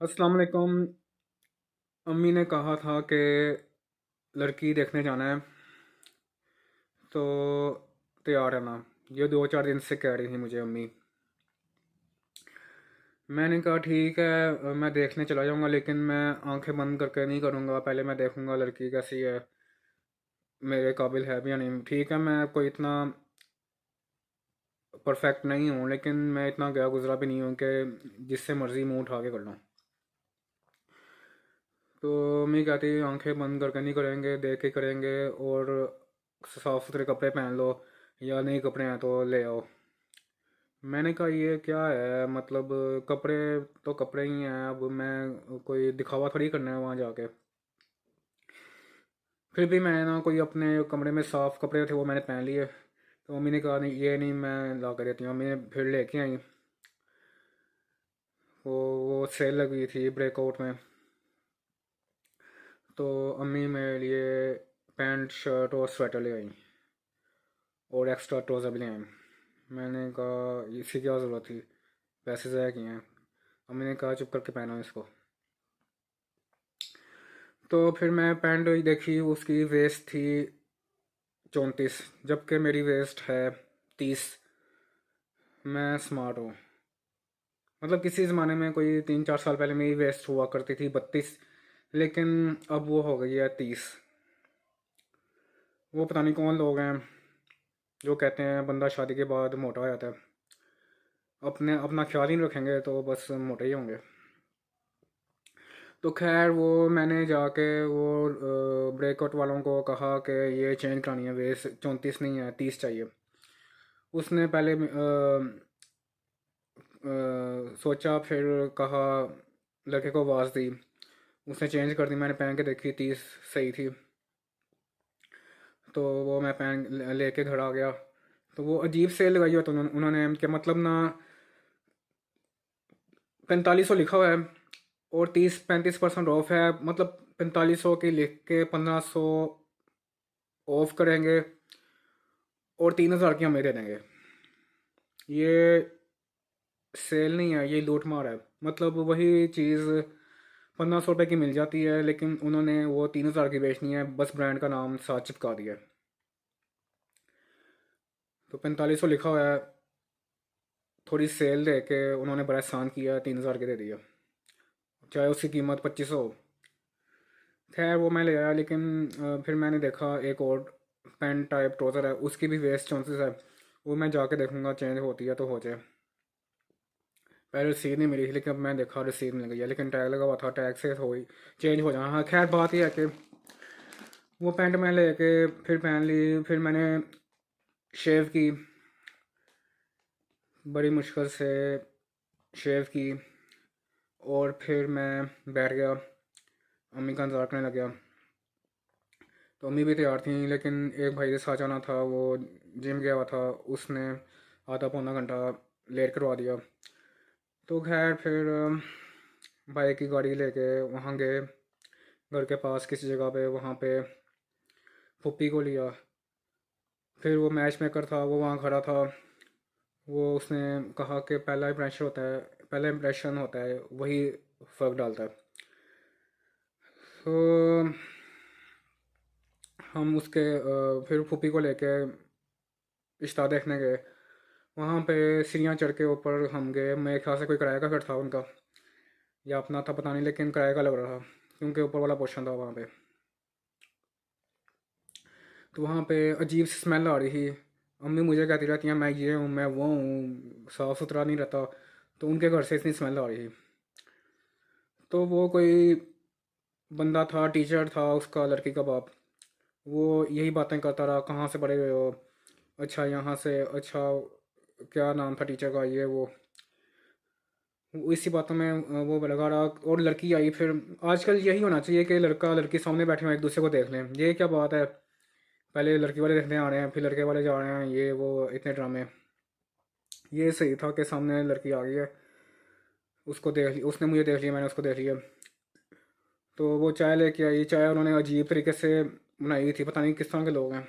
अस्सलाम वालेकुम। अम्मी ने कहा था कि लड़की देखने जाना है, तो तैयार रहना। ये 2-4 दिन से कह रही थी मुझे अम्मी। मैंने कहा ठीक है, मैं देखने चला जाऊंगा, लेकिन मैं आंखें बंद करके नहीं करूंगा। पहले मैं देखूंगा लड़की कैसी है, मेरे काबिल है भी या नहीं। ठीक है, मैं कोई इतना परफेक्ट नहीं हूँ, लेकिन मैं इतना गया गुजरा भी नहीं हूँ कि जिससे मर्ज़ी मुंह उठा के कर लूँ। तो अम्मी कहती आंखें बंद करके नहीं करेंगे, देख के करेंगे, और साफ़ सुथरे कपड़े पहन लो, या नहीं कपड़े हैं तो ले आओ। मैंने कहा ये क्या है, मतलब कपड़े तो कपड़े ही हैं। अब मैं कोई दिखावा थोड़ी करना है वहाँ जाके। फिर भी मैं ना कोई अपने कमरे में साफ़ कपड़े थे वो मैंने पहन लिए। तो मम्मी ने कहा नहीं, ये नहीं, मैं ला कर देती हूँ। मम्मी ने फिर लेके आई। वो सेल लगी थी ब्रेकआउट में। तो अम्मी मेरे लिए पैंट शर्ट और स्वेटर ले आई, और एक्स्ट्रा ट्राउज़र भी ले आई। मैंने कहा इसकी क्या ज़रूरत थी, पैसे ज़ाया किए हैं। अम्मी ने कहा चुप करके पहना इसको। तो फिर मैं पैंट देखी, उसकी वेस्ट थी 34, जबकि मेरी वेस्ट है 30। मैं स्मार्ट हूँ। मतलब किसी ज़माने में कोई 3-4 साल पहले मेरी वेस्ट हुआ करती थी 32, लेकिन अब वो हो गई है 30। वो पता नहीं कौन लोग हैं जो कहते हैं बंदा शादी के बाद मोटा हो जाता है। अपने अपना ख्याल ही नहीं रखेंगे तो बस मोटे ही होंगे। तो खैर वो मैंने जाके वो ब्रेकआउट वालों को कहा कि ये चेंज करानी है, वेस्ट 34 नहीं है, 30 चाहिए। उसने पहले सोचा, फिर कहा, लड़के को आवाज़ दी, उसने चेंज कर दी। मैंने पहन के देखी, 30 सही थी। तो वो मैं पहन लेके घर आ गया। तो वो अजीब सेल लगाई हो, तो उन्होंने क्या मतलब ना, 4500 लिखा हुआ है और 30-35% ऑफ है। मतलब 4500 की लिख के 1500 ऑफ करेंगे और 3000 की हमें दे देंगे। ये सेल नहीं है, ये लूट मार है। मतलब वही चीज़ 1500 रुपये की मिल जाती है, लेकिन उन्होंने वो 3000 की बेचनी है, बस ब्रांड का नाम साथ चिपका दिया है। तो 4500 लिखा हुआ है, थोड़ी सेल दे के उन्होंने बड़ा एहसान किया, 3000 के दे दिया, चाहे उसकी कीमत 2500 हो। खैर वो मैं ले आया, लेकिन फिर मैंने देखा एक और पेंट टाइप ट्राउज़र है, उसकी भी वेस्ट 34 है। वो मैं जाके देखूंगा, चेंज होती है तो हो जाए। पहले रसीद नहीं मिली थी, लेकिन अब मैं देखा रसीद मिल गई है, लेकिन टैग लगा हुआ था, टैग से हो ही चेंज हो जाना। हाँ खैर बात यह है कि वो पैंट मैं लेके फिर पहन ली। फिर मैंने शेव की, बड़ी मुश्किल से शेव की, और फिर मैं बैठ गया, अम्मी का इंतज़ार करने लग गया। तो अम्मी भी तैयार थी, लेकिन एक भाई के साथ जाना था, वो जिम गया हुआ था, उसने आधा पौना घंटा लेट करवा दिया। तो खैर फिर भाई की गाड़ी लेके वहाँ गए, घर के पास किसी जगह पे, वहाँ पे फुप्पी को लिया। फिर वो मैच मेकर था, वो वहाँ खड़ा था। वो उसने कहा कि पहला इम्प्रेशन होता है, वही फ़र्क डालता है। तो हम उसके फिर फूफी को लेके रिश्ता देखने गए। वहाँ पे सीढ़ियाँ चढ़ के ऊपर हम गए। मेरे ख्याल से कोई किराए का घर था उनका, या अपना था पता नहीं, लेकिन किराए का लग रहा था, क्योंकि ऊपर वाला पोर्शन था वहाँ पे। तो वहाँ पे अजीब सी स्मेल आ रही थी। अम्मी मुझे कहती रहती हैं मैं ये हूँ, मैं वो हूँ, साफ़ सुथरा नहीं रहता। तो उनके घर से इतनी स्मेल आ रही थी। तो वो कोई बंदा था, टीचर था उसका, लड़की का बाप। वो यही बातें करता रहा, कहाँ से पढ़े हुए हो, अच्छा यहाँ से, अच्छा क्या नाम था टीचर का, ये वो इसी बातों में वो लगा रहा। और लड़की आई फिर। आजकल यही होना चाहिए कि लड़का लड़की सामने बैठे हुए एक दूसरे को देख लें, ये क्या बात है। पहले लड़की वाले देखने आ रहे हैं, फिर लड़के वाले जा रहे हैं, ये वो इतने ड्रामे। ये सही था कि सामने लड़की आ गई है, उसको देख लिया, उसने मुझे देख लिया, मैंने उसको देख लिया। तो वो चाय लेके आई। चाय उन्होंने अजीब तरीके से बनाई थी, पता नहीं किस तरह के लोग हैं,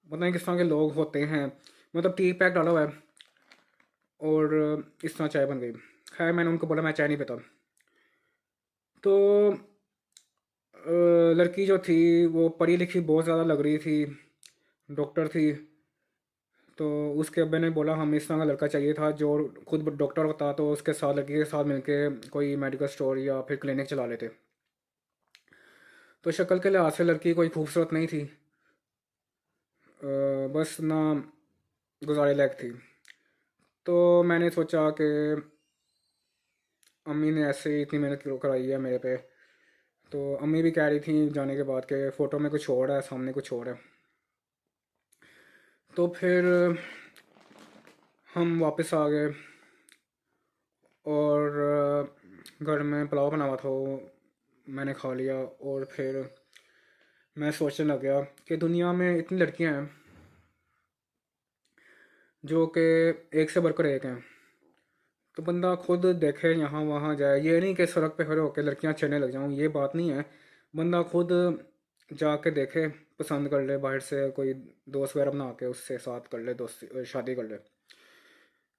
पता नहीं किस तरह के लोग होते हैं। मतलब टी पैक डाला हुआ है और इस तरह चाय बन गई। खैर मैंने उनको बोला मैं चाय नहीं पीता। तो लड़की जो थी वो पढ़ी लिखी बहुत ज़्यादा लग रही थी, डॉक्टर थी। तो उसके अब्बे ने बोला हमें इस तरह का लड़का चाहिए था जो खुद डॉक्टर होता, तो उसके साथ लड़की के साथ मिलके कोई मेडिकल स्टोर या फिर क्लिनिक चला लेते। तो शक्ल के लिहाज से लड़की कोई खूबसूरत नहीं थी, बस ना गुजारे लायक थी। तो मैंने सोचा कि अम्मी ने ऐसे ही इतनी मेहनत कराई है मेरे पे, तो अम्मी भी कह रही थी जाने के बाद के फ़ोटो में कुछ और है, सामने कुछ और है। तो फिर हम वापस आ गए और घर में पुलाव बना हुआ था, वो मैंने खा लिया। और फिर मैं सोचने लग गया कि दुनिया में इतनी लड़कियां हैं जो कि एक से बढ़कर एक हैं। तो बंदा खुद देखे, यहाँ वहाँ जाए, ये नहीं कि सड़क पे खड़े होकर लड़कियां छेड़ने लग जाऊँ, ये बात नहीं है। बंदा खुद जाके देखे, पसंद कर ले, बाहर से कोई दोस्त वगैरह बना के उससे साथ कर ले, दोस्ती शादी कर ले।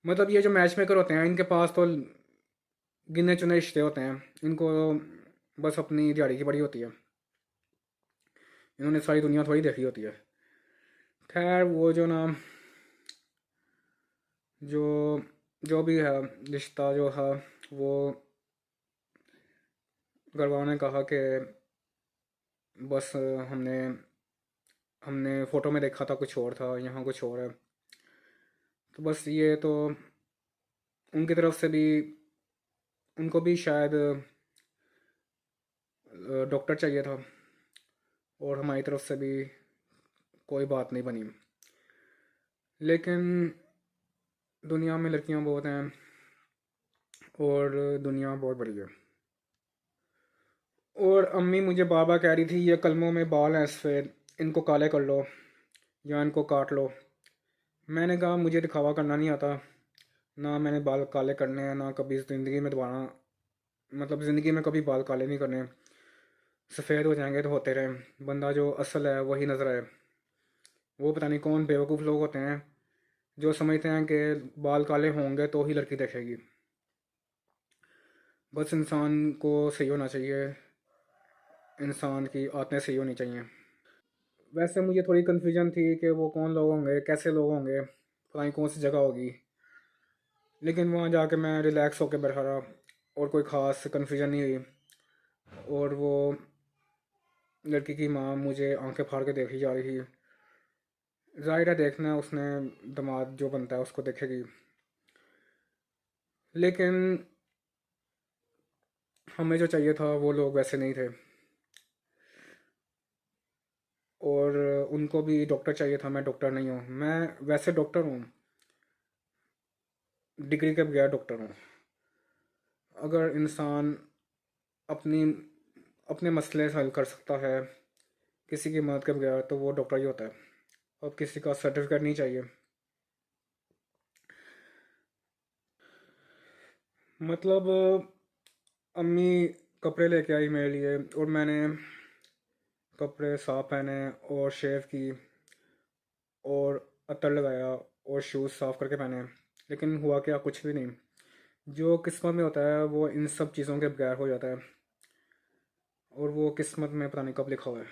मतलब ये जो मैच मेकर होते हैं इनके पास तो गिने चुने रिश्ते होते हैं, इनको बस अपनी दिहाड़ी की पड़ी होती है, इन्होंने सारी दुनिया थोड़ी देखी होती है। खैर वो जो ना, जो जो भी है रिश्ता जो है, वो घर वालों ने कहा कि बस हमने हमने फ़ोटो में देखा था कुछ और था, यहाँ कुछ और है। तो बस ये तो उनकी तरफ से भी, उनको भी शायद डॉक्टर चाहिए था, और हमारी तरफ से भी कोई बात नहीं बनी। लेकिन दुनिया में लड़कियां बहुत हैं और दुनिया बहुत बड़ी है। और अम्मी मुझे बार बार कह रही थी ये कलमों में बाल हैं सफ़ेद, इनको काले कर लो या इनको काट लो। मैंने कहा मुझे दिखावा करना नहीं आता, ना मैंने बाल काले करने हैं, ना कभी ज़िंदगी में दोबारा, मतलब ज़िंदगी में कभी बाल काले नहीं करने। सफ़ेद हो जाएंगे तो होते रहे, बंदा जो असल है वही नज़र आए। वो पता नहीं कौन बेवकूफ़ लोग होते हैं जो समझते हैं कि बाल काले होंगे तो ही लड़की देखेगी। बस इंसान को सही होना चाहिए, इंसान की आदतें सही होनी चाहिए। वैसे मुझे थोड़ी कन्फ्यूजन थी कि वो कौन लोग होंगे, कैसे लोग होंगे, पता नहीं कौन सी जगह होगी। लेकिन वहाँ जाके मैं रिलैक्स होकर बैठा रहा और कोई ख़ास कन्फ्यूजन नहीं हुई। और वो लड़की की माँ मुझे आंखें फाड़ के देखी जा रही थी। ज़ाहिर है देखना उसने, दामाद जो बनता है उसको देखेगी। लेकिन हमें जो चाहिए था वो लोग वैसे नहीं थे, और उनको भी डॉक्टर चाहिए था। मैं डॉक्टर नहीं हूँ, मैं वैसे डॉक्टर हूँ, डिग्री के बगैर डॉक्टर हूँ। अगर इंसान अपनी अपने मसले हल कर सकता है किसी की मदद के बगैर, तो वो डॉक्टर ही होता है। अब किसी का सर्टिफिकेट नहीं चाहिए। मतलब अम्मी कपड़े लेके आई मेरे लिए, और मैंने कपड़े साफ पहने और शेव की और अतर लगाया और शूज़ साफ़ करके पहने। लेकिन हुआ क्या, कुछ भी नहीं। जो किस्मत में होता है वो इन सब चीज़ों के बगैर हो जाता है, और वो किस्मत में पता नहीं कब लिखा हुआ है।